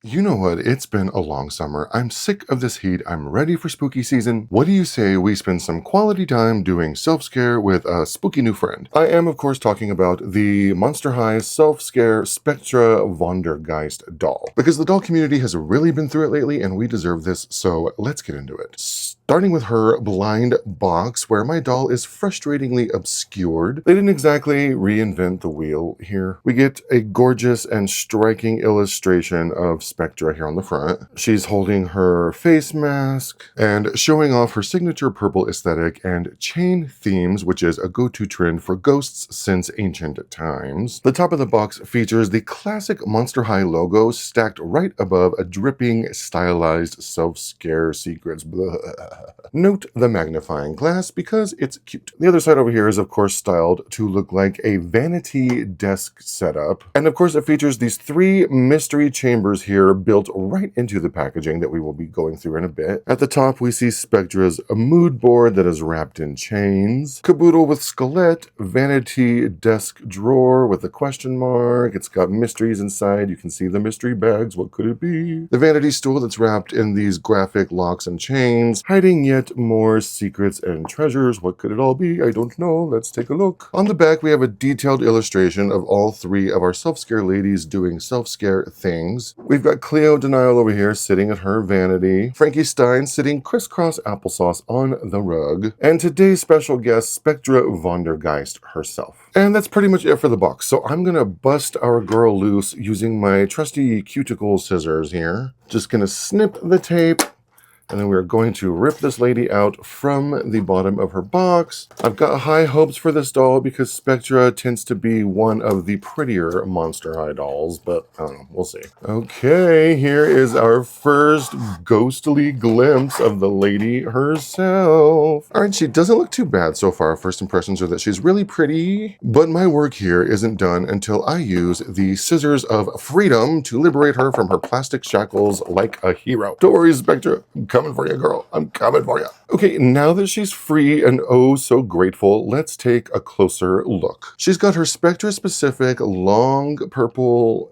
You know what? It's been a long summer. I'm sick of this heat. I'm ready for spooky season. What do you say we spend some quality time doing self-scare with a spooky new friend? I am, of course, talking about the Monster High self-scare Spectra Vondergeist doll. Because the doll community has really been through it lately and we deserve this, so let's get into it. Starting with her blind box, where my doll is frustratingly obscured. They didn't exactly reinvent the wheel here. We get a gorgeous and striking illustration of Spectra here on the front. She's holding her face mask and showing off her signature purple aesthetic and chain themes, which is a go-to trend for ghosts since ancient times. The top of the box features the classic Monster High logo stacked right above a dripping, stylized self-scare secrets. Blah. Note the magnifying glass because it's cute. The other side over here is of course styled to look like a vanity desk setup. And of course it features these 3 mystery chambers here built right into the packaging that we will be going through in a bit. At the top we see Spectra's mood board that is wrapped in chains, caboodle with skelett, vanity desk drawer with a question mark. It's got mysteries inside. You can see the mystery bags. What could it be? The vanity stool that's wrapped in these graphic locks and chains, hiding yet more secrets and treasures. What could it all be? I don't know. Let's take a look. On the back, we have a detailed illustration of all 3 of our self-scare ladies doing self-scare things. We've got Cleo Denial over here sitting at her vanity, Frankie Stein sitting crisscross applesauce on the rug, and today's special guest, Spectra Vondergeist herself. And that's pretty much it for the box. So I'm gonna bust our girl loose using my trusty cuticle scissors here. Just gonna snip the tape, and then we're going to rip this lady out from the bottom of her box. I've got high hopes for this doll because Spectra tends to be one of the prettier Monster High dolls, but I don't know, we'll see. Okay, here is our first ghostly glimpse of the lady herself. All right, she doesn't look too bad so far. First impressions are that she's really pretty, but my work here isn't done until I use the scissors of freedom to liberate her from her plastic shackles like a hero. Don't worry, Spectra. Coming for you, girl. I'm coming for you. Okay, now that she's free and oh so grateful, let's take a closer look. She's got her Spectra-specific long purple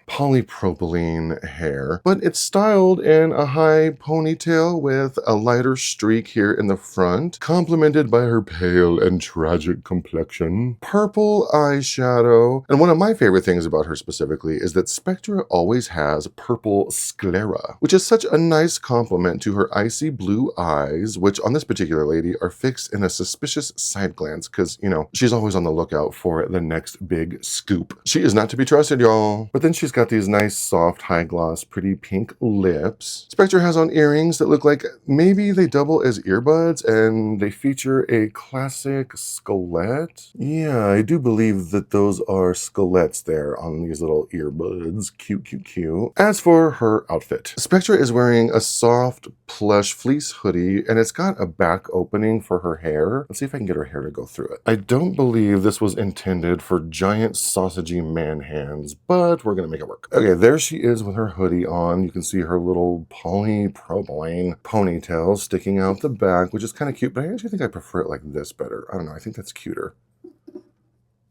polypropylene hair, but it's styled in a high ponytail with a lighter streak here in the front, complemented by her pale and tragic complexion, purple eyeshadow, and one of my favorite things about her specifically is that Spectra always has purple sclera, which is such a nice complement to her icy blue eyes, which on this particular lady are fixed in a suspicious side glance because, you know, she's always on the lookout for the next big scoop. She is not to be trusted, y'all. But then she's got these nice soft high gloss pretty pink lips. Spectra has on earrings that look like maybe they double as earbuds and they feature a classic skelett. Yeah, I do believe that those are skelets there on these little earbuds. Cute, cute, cute. As for her outfit, Spectra is wearing a soft plush fleece hoodie and it's got a back opening for her hair. Let's see if I can get her hair to go through it. I don't believe this was intended for giant sausagey man hands, but we're gonna make it work. Okay, there she is with her hoodie on. You can see her little polypropylene ponytail sticking out the back, which is kind of cute, but I actually think I prefer it like this better. I don't know, I think that's cuter.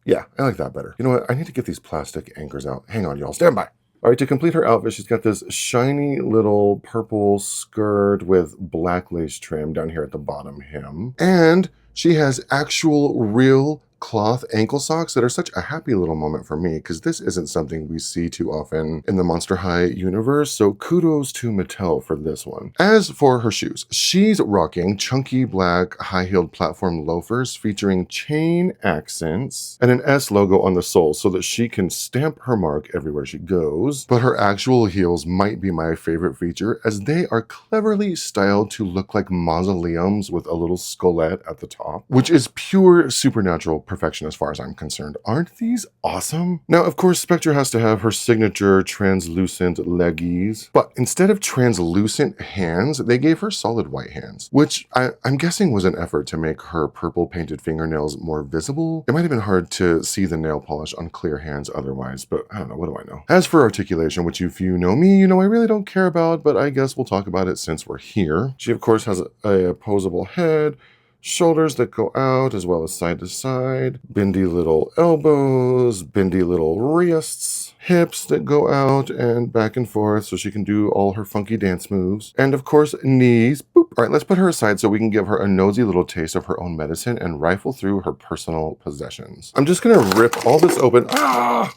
Yeah, I like that better. You know what? I need to get these plastic anchors out. Hang on, y'all. Stand by. All right, to complete her outfit, she's got this shiny little purple skirt with black lace trim down here at the bottom hem. And she has actual real cloth ankle socks that are such a happy little moment for me because this isn't something we see too often in the Monster High universe, so kudos to Mattel for this one. As for her shoes, she's rocking chunky black high-heeled platform loafers featuring chain accents and an S logo on the sole so that she can stamp her mark everywhere she goes. But her actual heels might be my favorite feature as they are cleverly styled to look like mausoleums with a little skelett at the top, which is pure supernatural perfection as far as I'm concerned. Aren't these awesome? Now, of course, Spectra has to have her signature translucent leggies, but instead of translucent hands, they gave her solid white hands, which I'm guessing was an effort to make her purple painted fingernails more visible. It might have been hard to see the nail polish on clear hands otherwise, but I don't know, what do I know? As for articulation, which if you know me, you know I really don't care about, but I guess we'll talk about it since we're here. She, of course, has a opposable head, shoulders that go out as well as side to side, bendy little elbows, bendy little wrists, hips that go out and back and forth so she can do all her funky dance moves, and of course knees. Boop. All right, let's put her aside so we can give her a nosy little taste of her own medicine and rifle through her personal possessions. I'm just gonna rip all this open. Ah!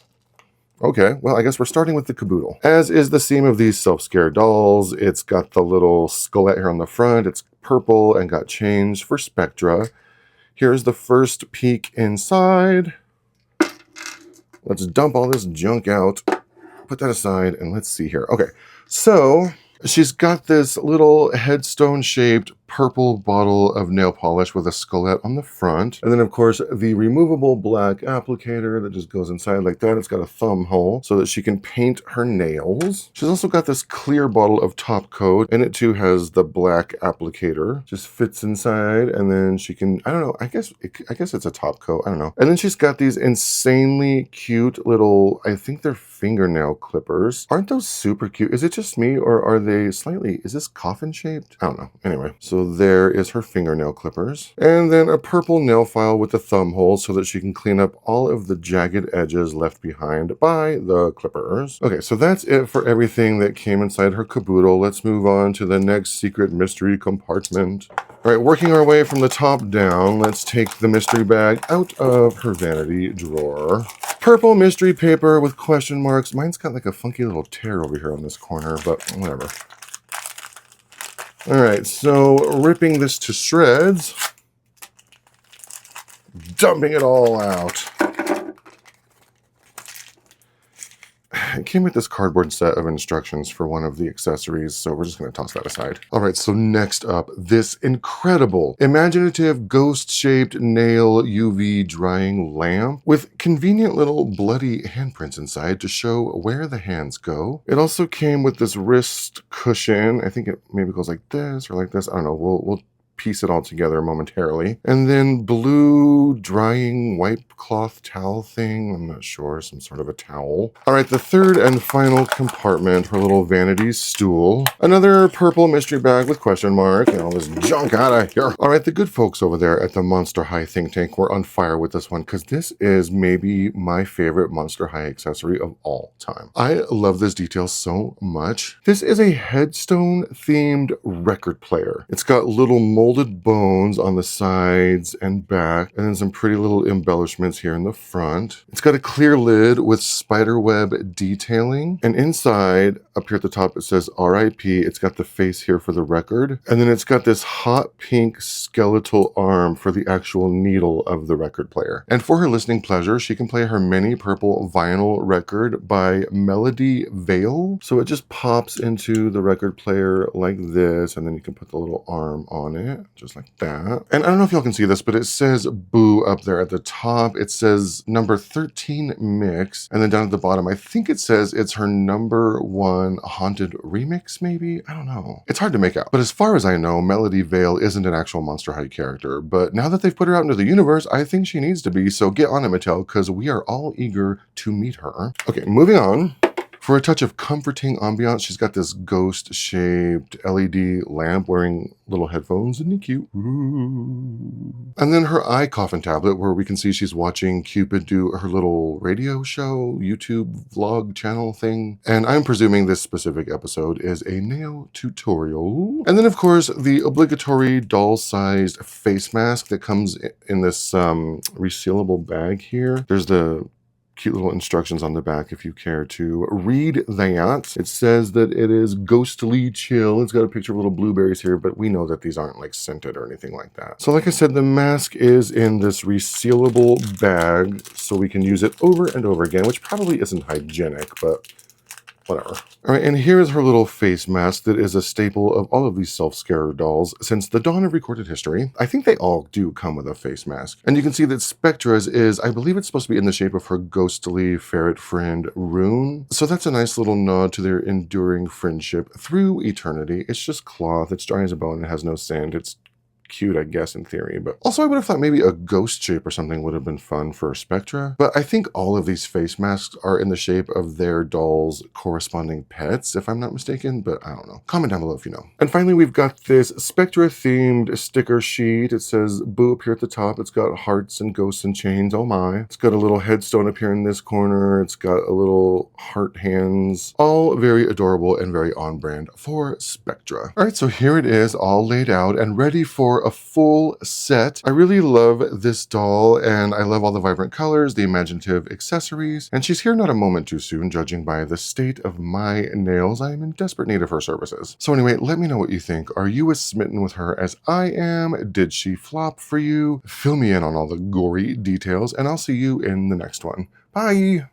Okay, well, I guess we're starting with the caboodle. As is the theme of these self-scare dolls, it's got the little skullet here on the front. It's purple and got changed for Spectra. Here's the first peek inside. Let's dump all this junk out, put that aside, and let's see here. Okay, so she's got this little headstone-shaped purple bottle of nail polish with a skullet on the front. And then, of course, the removable black applicator that just goes inside like that. It's got a thumb hole so that she can paint her nails. She's also got this clear bottle of top coat, and it too has the black applicator. Just fits inside, and then she can, I don't know, I guess it's a top coat. I don't know. And then she's got these insanely cute little, I think they're fingernail clippers. Aren't those super cute? Is it just me, or are they slightly, is this coffin shaped? I don't know. Anyway, so there is her fingernail clippers. And then a purple nail file with a thumb hole so that she can clean up all of the jagged edges left behind by the clippers. Okay, so that's it for everything that came inside her caboodle. Let's move on to the next secret mystery compartment. All right, working our way from the top down, let's take the mystery bag out of her vanity drawer. Purple mystery paper with question marks. Mine's got like a funky little tear over here on this corner, but whatever. All right, so ripping this to shreds, dumping it all out. It came with this cardboard set of instructions for one of the accessories, so we're just going to toss that aside. All right, so next up, this incredible, imaginative, ghost-shaped nail UV drying lamp with convenient little bloody handprints inside to show where the hands go. It also came with this wrist cushion. I think it maybe goes like this or like this. I don't know. We'll piece it all together momentarily. And then blue drying wipe cloth towel thing. I'm not sure, some sort of a towel. All right, the third and final compartment, her little vanity stool. Another purple mystery bag with question mark and all this junk out of here. All right, the good folks over there at the Monster High think tank were on fire with this one because this is maybe my favorite Monster High accessory of all time. I love this detail so much. This is a headstone themed record player. It's got little molded bones on the sides and back, and then some pretty little embellishments here in the front. It's got a clear lid with spiderweb detailing, and inside, up here at the top, it says RIP. It's got the face here for the record, and then it's got this hot pink skeletal arm for the actual needle of the record player. And for her listening pleasure, she can play her mini purple vinyl record by Melody Veil. So it just pops into the record player like this, and then you can put the little arm on it, just like that. And I don't know if y'all can see this, but it says Boo up there at the top. It says number 13 mix, and then down at the bottom, I think it says it's her number 1 haunted remix, maybe? I don't know. It's hard to make out. But as far as I know, Melody Veil isn't an actual Monster High character, but now that they've put her out into the universe, I think she needs to be, so get on it, Mattel, because we are all eager to meet her. Okay, moving on. For a touch of comforting ambiance, she's got this ghost-shaped LED lamp wearing little headphones. Isn't it cute? Ooh. And then her eye coffin tablet where we can see she's watching Cupid do her little radio show, YouTube vlog channel thing. And I'm presuming this specific episode is a nail tutorial. And then, of course, the obligatory doll-sized face mask that comes in this resealable bag here. There's the cute little instructions on the back if you care to read that. It says that it is ghostly chill. It's got a picture of little blueberries here, but we know that these aren't like scented or anything like that. So like I said, the mask is in this resealable bag, so we can use it over and over again, which probably isn't hygienic, but whatever. All right, and here is her little face mask that is a staple of all of these self-scare dolls since the dawn of recorded history. I think they all do come with a face mask. And you can see that Spectra's is, I believe it's supposed to be in the shape of her ghostly ferret friend, Rune. So that's a nice little nod to their enduring friendship through eternity. It's just cloth, it's dry as a bone, it has no sand, it's cute, I guess, in theory. But also I would have thought maybe a ghost shape or something would have been fun for Spectra. But I think all of these face masks are in the shape of their doll's corresponding pets, if I'm not mistaken, but I don't know. Comment down below if you know. And finally, we've got this Spectra themed sticker sheet. It says boo up here at the top. It's got hearts and ghosts and chains. Oh my. It's got a little headstone up here in this corner. It's got a little heart hands. All very adorable and very on brand for Spectra. All right, so here it is all laid out and ready for a full set. I really love this doll and I love all the vibrant colors, the imaginative accessories, and she's here not a moment too soon, judging by the state of my nails. I am in desperate need of her services. So anyway, let me know what you think. Are you as smitten with her as I am? Did she flop for you? Fill me in on all the gory details, and I'll see you in the next one. Bye!